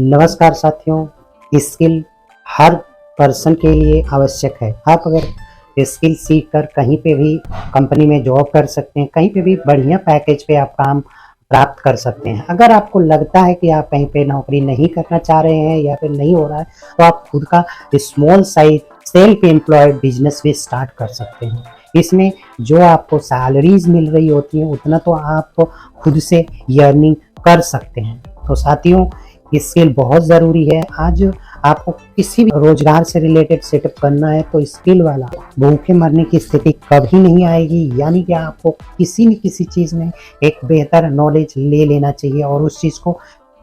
नमस्कार साथियों, स्किल हर पर्सन के लिए आवश्यक है। आप अगर स्किल सीख कर कहीं पे भी कंपनी में जॉब कर सकते हैं, कहीं पे भी बढ़िया पैकेज पे आप काम प्राप्त कर सकते हैं। अगर आपको लगता है कि आप कहीं पे नौकरी नहीं करना चाह रहे हैं या फिर नहीं हो रहा है, तो आप खुद का small size self employed business भी स्टार्ट कर सकते हैं। इसमें जो आपको सैलरीज मिल रही होती है उतना तो आप खुद से अर्निंग कर सकते हैं। तो साथियों, स्किल बहुत ज़रूरी है। आज आपको किसी भी रोजगार से रिलेटेड सेटअप करना है तो स्किल वाला भूखे मरने की स्थिति कभी नहीं आएगी। यानी कि आपको किसी न किसी चीज़ में एक बेहतर नॉलेज ले लेना चाहिए और उस चीज़ को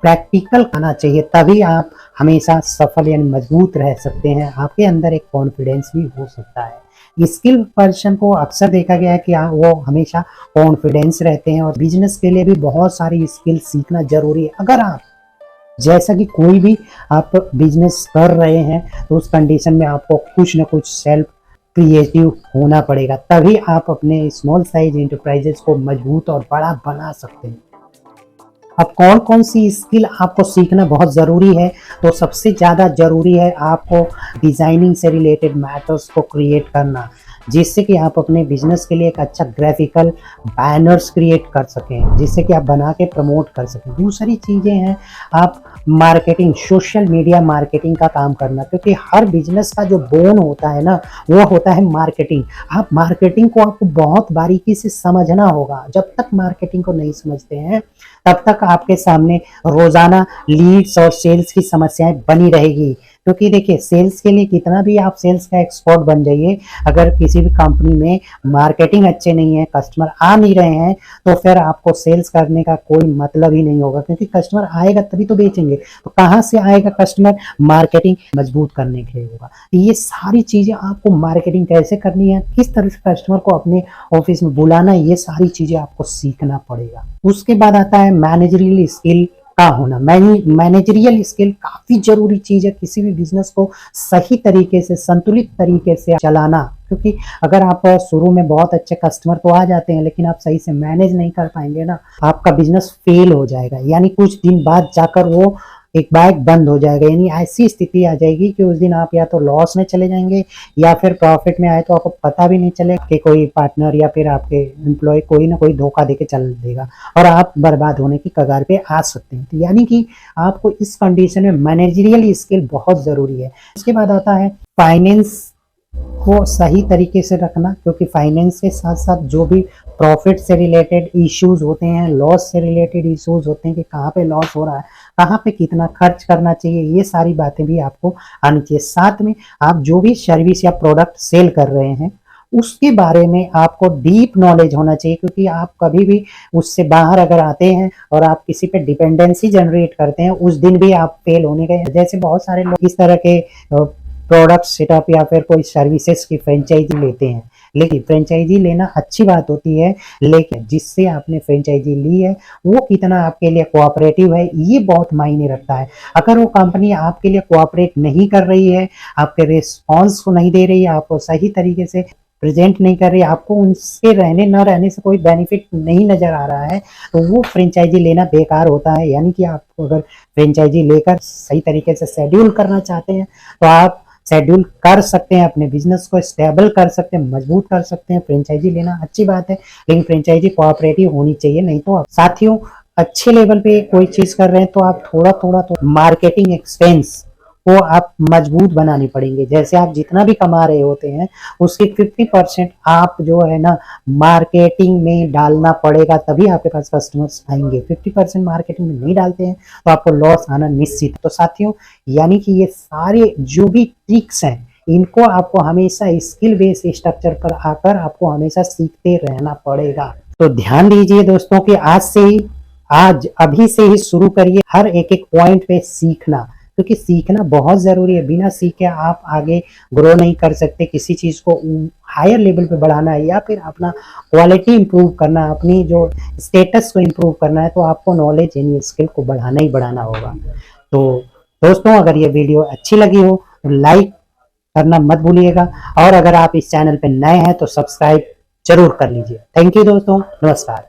प्रैक्टिकल करना चाहिए, तभी आप हमेशा सफल यानी मजबूत रह सकते हैं। आपके अंदर एक कॉन्फिडेंस भी हो सकता है। स्किल पर्सन को अक्सर देखा गया है कि वो हमेशा कॉन्फिडेंस रहते हैं और बिजनेस के लिए भी बहुत सारी स्किल सीखना जरूरी है। अगर आप जैसा कि कोई भी आप बिजनेस कर रहे हैं तो उस कंडीशन में आपको कुछ ना कुछ सेल्फ क्रिएटिव होना पड़ेगा, तभी आप अपने स्मॉल साइज एंटरप्राइजेस को मजबूत और बड़ा बना सकते हैं। अब कौन कौन सी स्किल आपको सीखना बहुत ज़रूरी है, तो सबसे ज़्यादा ज़रूरी है आपको डिज़ाइनिंग से रिलेटेड मैटर्स को क्रिएट करना, जिससे कि आप अपने बिजनेस के लिए एक अच्छा ग्राफिकल बैनर्स क्रिएट कर सकें, जिससे कि आप बना के प्रमोट कर सकें। दूसरी चीज़ें हैं आप मार्केटिंग, सोशल मीडिया मार्केटिंग का काम करना, क्योंकि हर बिजनेस का जो बोन होता है ना, वो होता है मार्केटिंग। आप मार्केटिंग को आपको बहुत बारीकी से समझना होगा। जब तक मार्केटिंग को नहीं समझते हैं तब तक आपके सामने रोजाना लीड्स और सेल्स की समस्याएं बनी रहेगी। क्योंकि देखिए, सेल्स के लिए कितना भी आप सेल्स का एक्सपर्ट बन जाइए, अगर किसी भी कंपनी में मार्केटिंग अच्छे नहीं है, कस्टमर आ नहीं रहे हैं, तो फिर आपको सेल्स करने का कोई मतलब ही नहीं होगा। क्योंकि कस्टमर आएगा तभी तो बेचेंगे। तो कहाँ से आएगा कस्टमर? मार्केटिंग मजबूत करने के लिए होगा। ये सारी चीजें आपको, मार्केटिंग कैसे करनी है, किस तरह से कस्टमर को अपने ऑफिस में बुलाना है, ये सारी चीजें आपको सीखना पड़ेगा। उसके बाद आता है मैनेजरियल स्किल का होना। मैनेजरियल स्किल काफी जरूरी चीज है किसी भी बिजनेस को सही तरीके से, संतुलित तरीके से चलाना। क्योंकि अगर आप शुरू में बहुत अच्छे कस्टमर तो आ जाते हैं, लेकिन आप सही से मैनेज नहीं कर पाएंगे ना, आपका बिजनेस फेल हो जाएगा। यानी कुछ दिन बाद जाकर वो एक बाइक बंद हो जाएगा। यानी ऐसी स्थिति आ जाएगी कि उस दिन आप या तो लॉस में चले जाएंगे या फिर प्रॉफिट में आए तो आपको पता भी नहीं चले कि कोई पार्टनर या फिर आपके एम्प्लॉय कोई ना कोई धोखा देके चल देगा और आप बर्बाद होने की कगार पे आ सकते हैं। तो यानी कि आपको इस कंडीशन में मैनेजरियल स्किल बहुत जरूरी है। उसके बाद आता है फाइनेंस को सही तरीके से रखना, क्योंकि फाइनेंस के साथ साथ जो भी प्रॉफिट से रिलेटेड इश्यूज होते हैं, लॉस से रिलेटेड इश्यूज होते हैं कि कहाँ पे लॉस हो रहा है, कहाँ पे कितना खर्च करना चाहिए, ये सारी बातें भी आपको आनी चाहिए। साथ में आप जो भी सर्विस या प्रोडक्ट सेल कर रहे हैं उसके बारे में आपको डीप नॉलेज होना चाहिए, क्योंकि आप कभी भी उससे बाहर अगर आते हैं और आप किसी पे डिपेंडेंसी जनरेट करते हैं, उस दिन भी आप फेल होने गए। जैसे बहुत सारे लोग इस तरह के प्रोडक्ट सेटअप या फिर कोई सर्विसेज की फ्रेंचाइजी लेते हैं। लेकिन फ्रेंचाइजी लेना अच्छी बात होती है, लेकिन जिससे आपने फ्रेंचाइजी ली है वो कितना आपके लिए कोऑपरेटिव है, ये बहुत मायने रखता है। अगर वो कंपनी आपके लिए कोऑपरेट नहीं कर रही है, आपके रिस्पॉन्स को नहीं दे रही है, आपको सही तरीके से प्रेजेंट नहीं कर रही, आपको उनसे रहने न रहने से कोई बेनिफिट नहीं नजर आ रहा है, तो वो फ्रेंचाइजी लेना बेकार होता है। यानी कि आपको अगर फ्रेंचाइजी लेकर सही तरीके से शेड्यूल करना चाहते हैं तो आप शेड्यूल कर सकते हैं, अपने बिजनेस को स्टेबल कर सकते हैं, मजबूत कर सकते हैं। फ्रेंचाइजी लेना अच्छी बात है, लेकिन फ्रेंचाइजी कोऑपरेटिव होनी चाहिए। नहीं तो साथियों, अच्छे लेवल पे कोई चीज कर रहे हैं तो आप थोड़ा थोड़ा तो मार्केटिंग एक्सपेंस को आप मजबूत बनानी पड़ेंगे। जैसे आप जितना भी कमा रहे होते हैं उसके 50% आप जो है ना मार्केटिंग में डालना पड़ेगा, तभी आपके पास कस्टमर्स आएंगे। 50% मार्केटिंग में नहीं डालते हैं तो आपको लॉस आना निश्चित। तो साथियों, यानी कि ये सारे जो भी ट्रिक्स हैं इनको आपको हमेशा स्किल बेस्ड स्ट्रक्चर पर आकर आपको हमेशा सीखते रहना पड़ेगा। तो ध्यान दीजिए दोस्तों कि आज अभी से ही शुरू करिए हर एक एक पॉइंट पे सीखना, क्योंकि सीखना बहुत जरूरी है। बिना सीखे आप आगे ग्रो नहीं कर सकते। किसी चीज को हायर लेवल पे बढ़ाना है या फिर अपना क्वालिटी इंप्रूव करना, अपनी जो स्टेटस को इंप्रूव करना है, तो आपको नॉलेज यानी स्किल को बढ़ाना ही बढ़ाना होगा। तो दोस्तों, अगर ये वीडियो अच्छी लगी हो तो लाइक करना मत भूलिएगा, और अगर आप इस चैनल पे नए हैं तो सब्सक्राइब जरूर कर लीजिए। थैंक यू दोस्तों, नमस्कार।